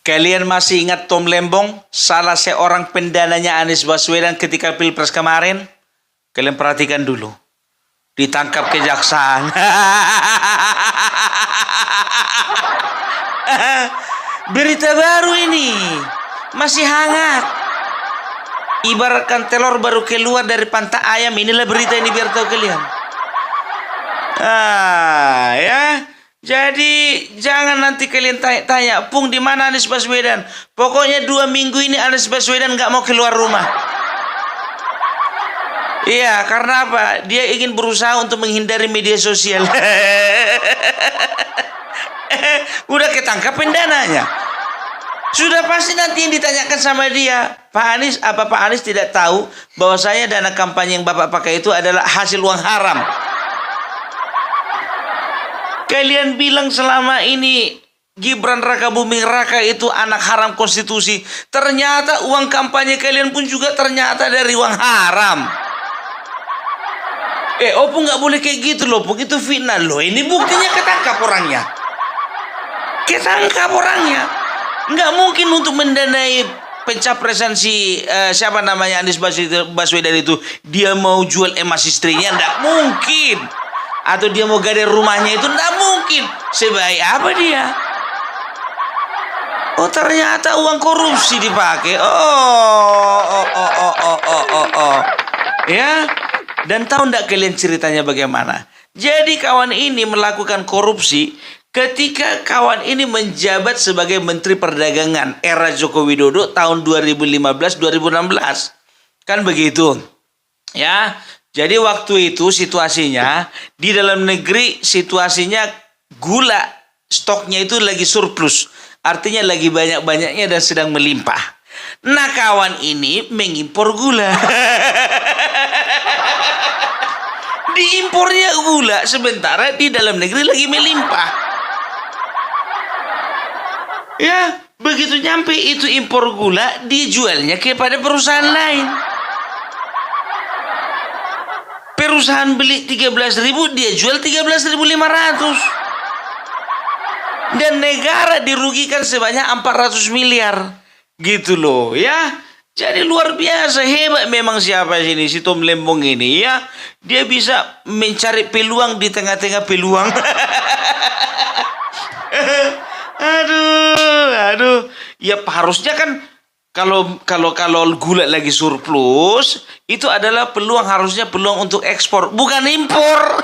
Kalian masih ingat Tom Lembong, salah seorang pendananya Anies Baswedan ketika Pilpres kemarin? Kalian perhatikan dulu. Ditangkap kejaksaan. Berita baru ini. Masih hangat. Ibaratkan telur baru keluar dari pantai ayam. Inilah berita ini biar tahu kalian. Ya. Jadi jangan nanti kalian tanya, Pung di mana Anies Baswedan? Pokoknya 2 minggu ini Anies Baswedan nggak mau keluar rumah. Iya, karena apa? Dia ingin berusaha untuk menghindari media sosial. Udah ketangkap pendananya. Sudah pasti nanti yang ditanyakan sama dia, Pak Anies, apa Pak Anies tidak tahu bahwasanya dana kampanye yang Bapak pakai itu adalah hasil uang haram? Kalian bilang selama ini Gibran Raka Buming Raka itu anak haram konstitusi. Ternyata uang kampanye kalian pun juga ternyata dari uang haram. Opung nggak boleh kayak gitu loh, Opung itu fitnah loh. Ini buktinya ketangkap orangnya. Ketangkap orangnya. Nggak mungkin untuk mendanai pencapresan siapa namanya Anies Baswedan itu dia mau jual emas istrinya, nggak mungkin. Atau dia mau gadai rumahnya itu nggak mungkin. Sebaik apa dia? Oh ternyata uang korupsi dipakai. Ya. Dan tahu nggak kalian ceritanya bagaimana? Jadi kawan ini melakukan korupsi ketika kawan ini menjabat sebagai Menteri Perdagangan era Joko Widodo tahun 2015-2016. Kan begitu. Ya. Jadi waktu itu situasinya di dalam negeri situasinya gula stoknya itu lagi surplus. Artinya lagi banyak-banyaknya dan sedang melimpah. Nah kawan ini mengimpor gula. Diimpornya gula sementara di dalam negeri lagi melimpah. Ya begitu nyampe itu impor gula dijualnya kepada perusahaan lain. Perusahaan beli 13.000 dia jual 13.500. Dan negara dirugikan sebanyak 400 miliar. Gitu loh ya. Jadi luar biasa hebat memang siapa sini si Tom Lembong ini ya. Dia bisa mencari peluang di tengah-tengah peluang. Aduh. Ya harusnya kan kalau gula lagi surplus, itu adalah peluang, harusnya peluang untuk ekspor, bukan impor.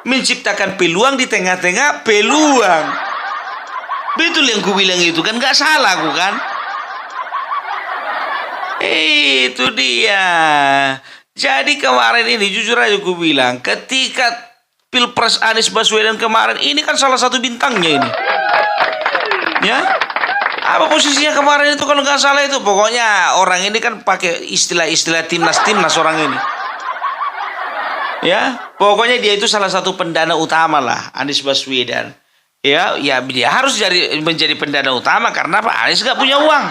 Menciptakan peluang di tengah-tengah peluang. Betul yang ku bilang itu kan, nggak salah aku kan? Itu dia. Jadi kemarin ini jujur aja ku bilang, ketika Pilpres Anies Baswedan kemarin, ini kan salah satu bintangnya ini. Ya. Apa posisinya kemarin itu kalau nggak salah itu? Pokoknya orang ini kan pakai istilah-istilah timnas orang ini. Ya, pokoknya dia itu salah satu pendana utama lah, Anies Baswedan. Ya dia harus menjadi pendana utama karena Pak Anies nggak punya uang.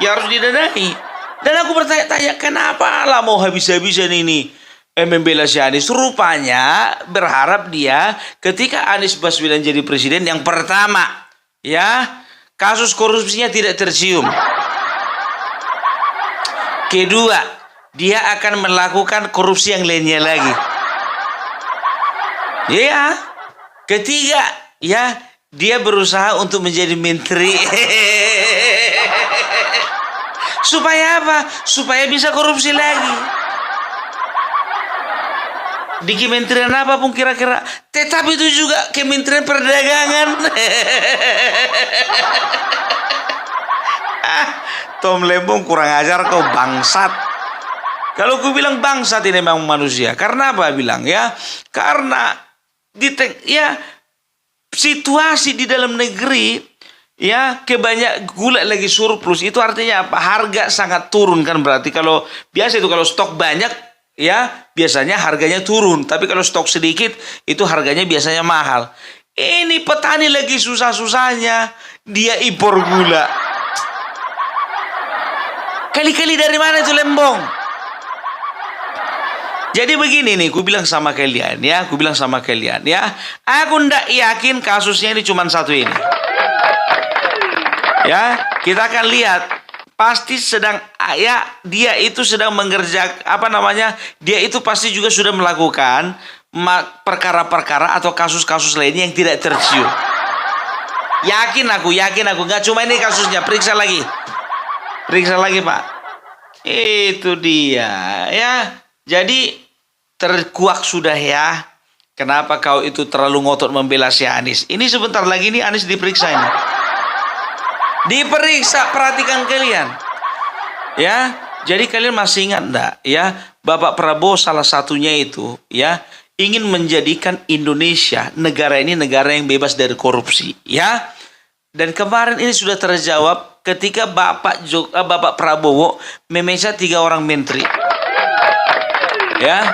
Ya harus didanai. Dan aku bertanya-tanya kenapa lah mau habis-habisan ini membela si Anies. Rupanya berharap dia ketika Anies Baswedan jadi presiden yang pertama, ya. Kasus korupsinya tidak tercium. Kedua, dia akan melakukan korupsi yang lainnya lagi. Ya. Ketiga, ya, dia berusaha untuk menjadi menteri. Supaya apa? Supaya bisa korupsi lagi. Di kementerian apa pun kira-kira. Tetapi itu juga Kementerian Perdagangan. Tom Lembong kurang ajar kau, bangsat. Kalau ku bilang bangsat ini memang manusia. Karena apa bilang ya? Karena situasi di dalam negeri ya gula lagi surplus, itu artinya apa? Harga sangat turun kan, berarti kalau biasa itu kalau stok banyak ya biasanya harganya turun, tapi kalau stok sedikit itu harganya biasanya mahal. Ini petani lagi susah-susahnya dia impor gula. Kali-kali dari mana itu Lembong? Jadi begini nih, aku bilang sama kalian ya, aku ndak yakin kasusnya ini cuma satu ini. Ya, kita akan lihat. Pasti sedang dia itu sedang mengerjakan dia itu pasti juga sudah melakukan perkara-perkara atau kasus-kasus lainnya yang tidak tercium. Yakin aku nggak cuma ini kasusnya, periksa lagi Pak. Itu dia ya. Jadi terkuak sudah ya. Kenapa kau itu terlalu ngotot membela si Anies? Ini sebentar lagi nih Anies diperiksa ini. Diperiksa, perhatikan kalian. Ya, jadi kalian masih ingat enggak ya, Bapak Prabowo salah satunya itu ya ingin menjadikan Indonesia negara ini negara yang bebas dari korupsi, ya. Dan kemarin ini sudah terjawab ketika Bapak Prabowo memecat 3 orang menteri. Ya.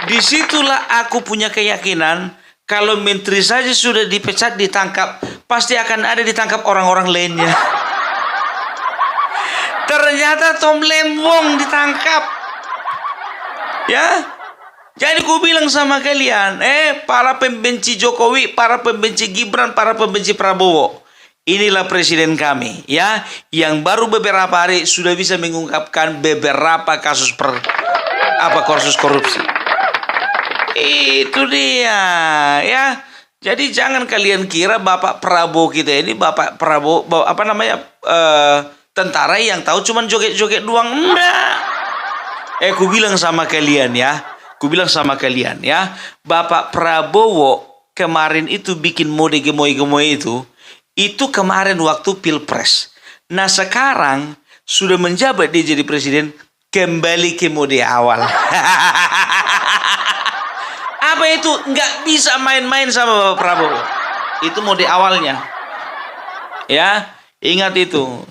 Disitulah aku punya keyakinan kalau menteri saja sudah dipecat, ditangkap, pasti akan ada ditangkap orang-orang lainnya. Ternyata Tom Lembong ditangkap. Ya. Jadi ku bilang sama kalian, para pembenci Jokowi, para pembenci Gibran, para pembenci Prabowo. Inilah presiden kami, ya, yang baru beberapa hari sudah bisa mengungkapkan beberapa kasus korupsi. Itu dia, ya. Jadi jangan kalian kira Bapak Prabowo kita ini tentara yang tahu cuman joget-joget doang. Enggak. Ku bilang sama kalian ya. Bapak Prabowo kemarin itu bikin mode gemoy-gemoy itu kemarin waktu Pilpres. Nah sekarang sudah menjabat dia jadi presiden, kembali ke mode awal. Apa itu? Nggak bisa main-main sama Bapak Prabowo. Itu mode awalnya. Ya, ingat itu.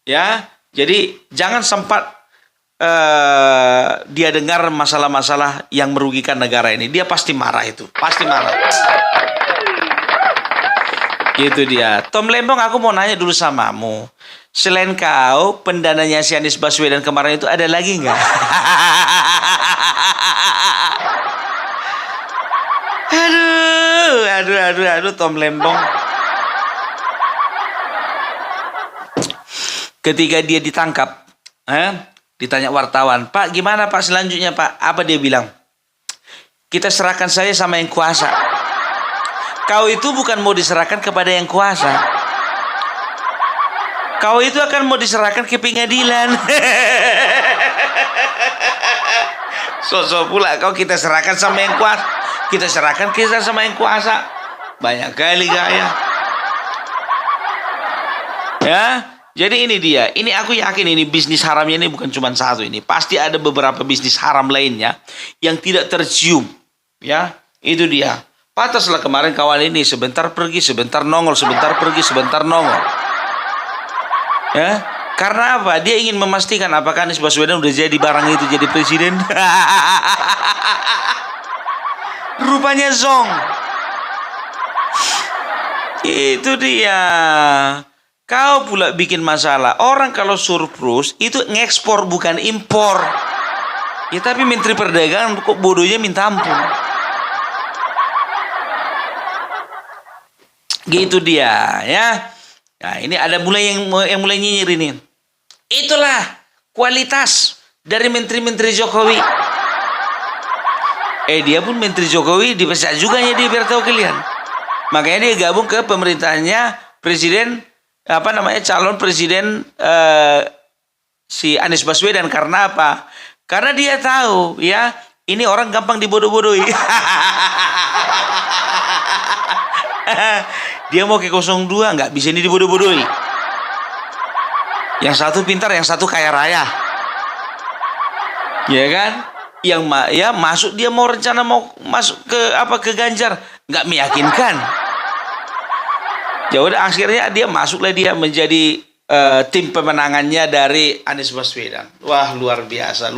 Ya, jadi jangan sempat dia dengar masalah-masalah yang merugikan negara ini. Dia pasti marah itu. Pasti marah. Gitu dia. Tom Lembong, aku mau nanya dulu samamu. Selain kau, pendananya si Anies Baswedan kemarin itu ada lagi nggak? Aduh, Tom Lembong. Ketika dia ditangkap, ditanya wartawan, Pak, gimana Pak selanjutnya Pak? Apa dia bilang? Kita serahkan saja sama yang kuasa. Kau itu bukan mau diserahkan kepada yang kuasa. Kau itu akan mau diserahkan ke pengadilan. Sosok pula kau kita serahkan sama yang kuasa. Kita serahkan kita sama yang kuasa. Banyak kali gaya. Ya, jadi ini dia. Ini aku yakin ini bisnis haramnya ini bukan cuma satu ini. Pasti ada beberapa bisnis haram lainnya yang tidak tercium. Ya, itu dia. Pantaslah kemarin kawan ini sebentar pergi, sebentar nongol, sebentar pergi, sebentar nongol. Ya, karena apa? Dia ingin memastikan apakah Anies Baswedan udah jadi barang itu jadi presiden. Rupanya zong. Itu dia. Kau pula bikin masalah. Orang kalau surplus itu ngekspor bukan impor. Ya tapi Menteri Perdagangan kok bodohnya minta ampun. Gitu dia, ya. Nah, ini ada yang mulai nyinyir ini. Itulah kualitas dari menteri-menteri Jokowi. Dia pun menteri Jokowi dipecat juga ya dia, biar tahu kalian. Makanya dia gabung ke pemerintahannya presiden calon presiden si Anies Baswedan. Karena apa? Karena dia tahu ya, ini orang gampang dibodoh-bodohi. Dia mau ke 02 nggak bisa ini dibodoh-bodohi. Yang satu pintar, yang satu kaya raya. Ya kan? Yang masuk dia mau rencana mau masuk ke Ganjar, nggak meyakinkan. Ya udah akhirnya dia masuklah dia menjadi tim pemenangannya dari Anies Baswedan. Wah, luar biasa.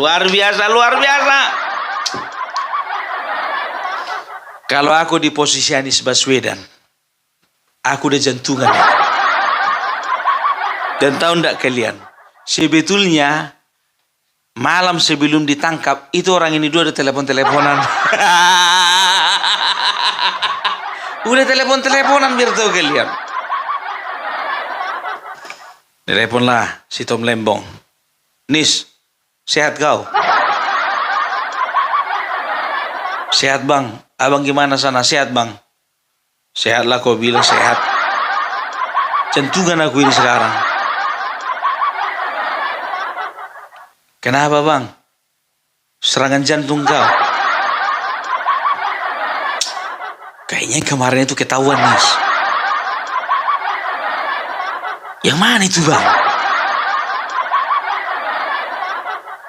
Kalau aku di posisi Anies Baswedan, aku udah jantungan. Dan tahu enggak kalian, sebetulnya Malam sebelum ditangkap, itu orang ini dua udah telepon-teleponan. Udah telepon-teleponan biar tahu kalian. Teleponlah si Tom Lembong. Nis, sehat kau? Sehat bang. Abang gimana sana? Sehat bang? Sehatlah kau bilang sehat. Centungan aku ini sekarang. Kenapa bang? Serangan jantung kau? Kayaknya kemarin itu ketahuan Nis. Yang mana itu bang?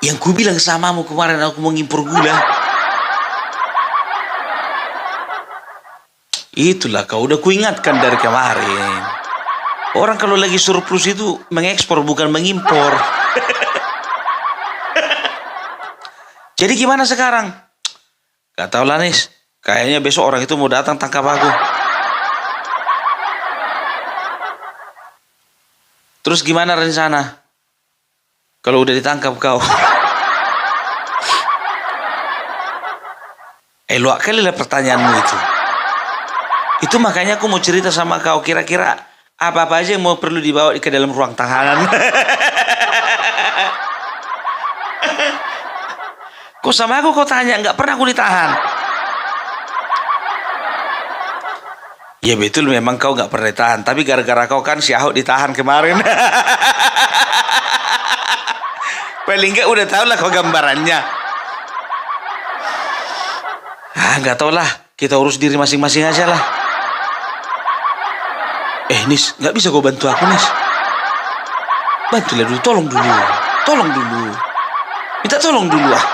Yang ku bilang samamu kemarin aku mau ngimpor gula. Itulah kau udah kuingatkan dari kemarin. Orang kalau lagi surplus itu mengekspor bukan mengimpor. Jadi gimana sekarang? Gak tahu lah Nis. Kayaknya besok orang itu mau datang tangkap aku. Terus gimana rencana? Kalau udah ditangkap kau. Elok kali lah pertanyaanmu itu. Itu makanya aku mau cerita sama kau. Kira-kira apa-apa aja yang mau perlu dibawa ke dalam ruang tahanan. Kok sama aku kau tanya? Nggak pernah aku ditahan. Ya betul memang kau nggak pernah ditahan. Tapi gara-gara kau kan si Ahok ditahan kemarin. Paling nggak udah tahu lah kau gambarannya. Nggak tahu lah. Kita urus diri masing-masing aja lah. Nis, nggak bisa kau bantu aku Nis. Bantulah dulu, tolong dulu. Tolong dulu. Minta tolong dulu ah.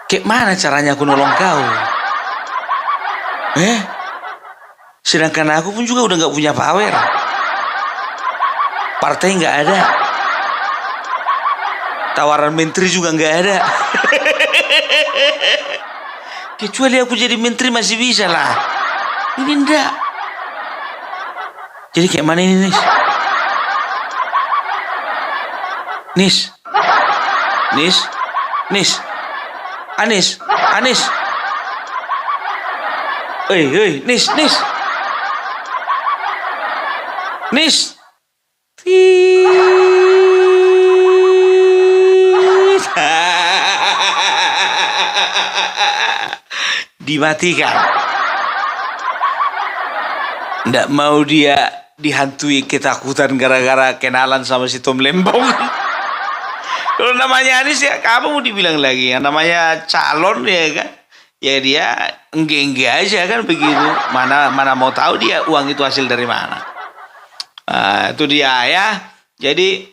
Kayak mana caranya aku nolong kau? Sedangkan aku pun juga udah nggak punya power. Partai nggak ada. Tawaran menteri juga nggak ada. Kecuali aku jadi menteri masih bisa lah. Ini enggak. Jadi kayak mana ini Nis? Nis. Nis. Nis. Anis. Anis. Nis. Nis. Nis. Dimatikan. Nggak mau dia dihantui ketakutan gara-gara kenalan sama si Tom Lembong. Kalau namanya Anies ya kamu mau dibilang lagi. Yang namanya calon ya kan. Ya dia engge-engge aja kan begitu. Mana mau tahu dia uang itu hasil dari mana. Itu dia ya. Jadi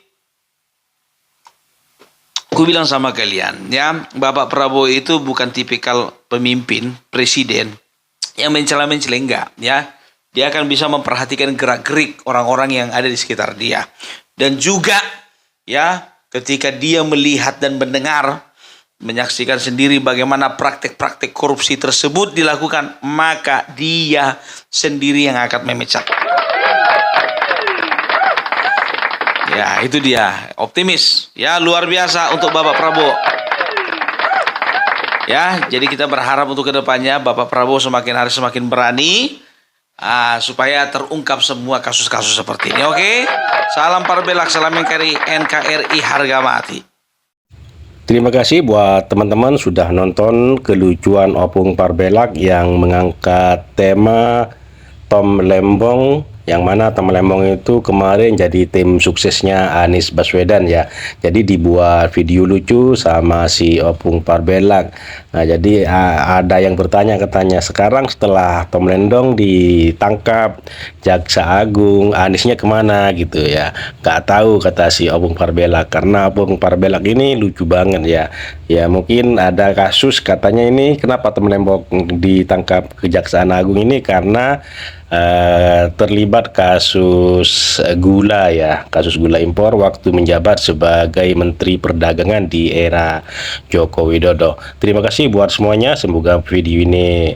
aku bilang sama kalian ya. Bapak Prabowo itu bukan tipikal pemimpin, presiden yang mencela-mencela enggak ya. Dia akan bisa memperhatikan gerak-gerik orang-orang yang ada di sekitar dia. Dan juga ya ketika dia melihat dan mendengar, menyaksikan sendiri bagaimana praktek-praktek korupsi tersebut dilakukan, maka dia sendiri yang akan memecat. Ya itu dia, optimis. Ya luar biasa untuk Bapak Prabowo. Ya jadi kita berharap untuk kedepannya Bapak Prabowo semakin hari semakin berani. Supaya terungkap semua kasus-kasus seperti ini. Oke? Salam Parbelak, salam NKRI harga mati. Terima kasih buat teman-teman sudah nonton kelucuan Opung Parbelak yang mengangkat tema Tom Lembong, yang mana Tom Lembong itu kemarin jadi tim suksesnya Anies Baswedan ya. Jadi dibuat video lucu sama si Opung Parbelak. Nah, jadi ada yang bertanya katanya, sekarang setelah Tom Lembong ditangkap Jaksa Agung, Aniesnya kemana gitu ya. Gak tahu kata si Opung Parbelak, karena Opung Parbelak ini lucu banget ya. Ya mungkin ada kasus katanya ini kenapa Tom Lembong ditangkap Kejaksaan Agung ini karena terlibat kasus gula ya, kasus gula impor waktu menjabat sebagai Menteri Perdagangan di era Joko Widodo. Terima kasih buat semuanya, semoga video ini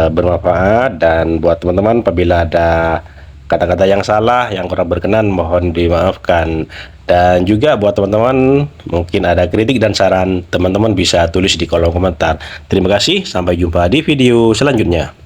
bermanfaat, dan buat teman-teman apabila ada kata-kata yang salah, yang kurang berkenan mohon dimaafkan. Dan juga buat teman-teman mungkin ada kritik dan saran, teman-teman bisa tulis di kolom komentar. Terima kasih, sampai jumpa di video selanjutnya.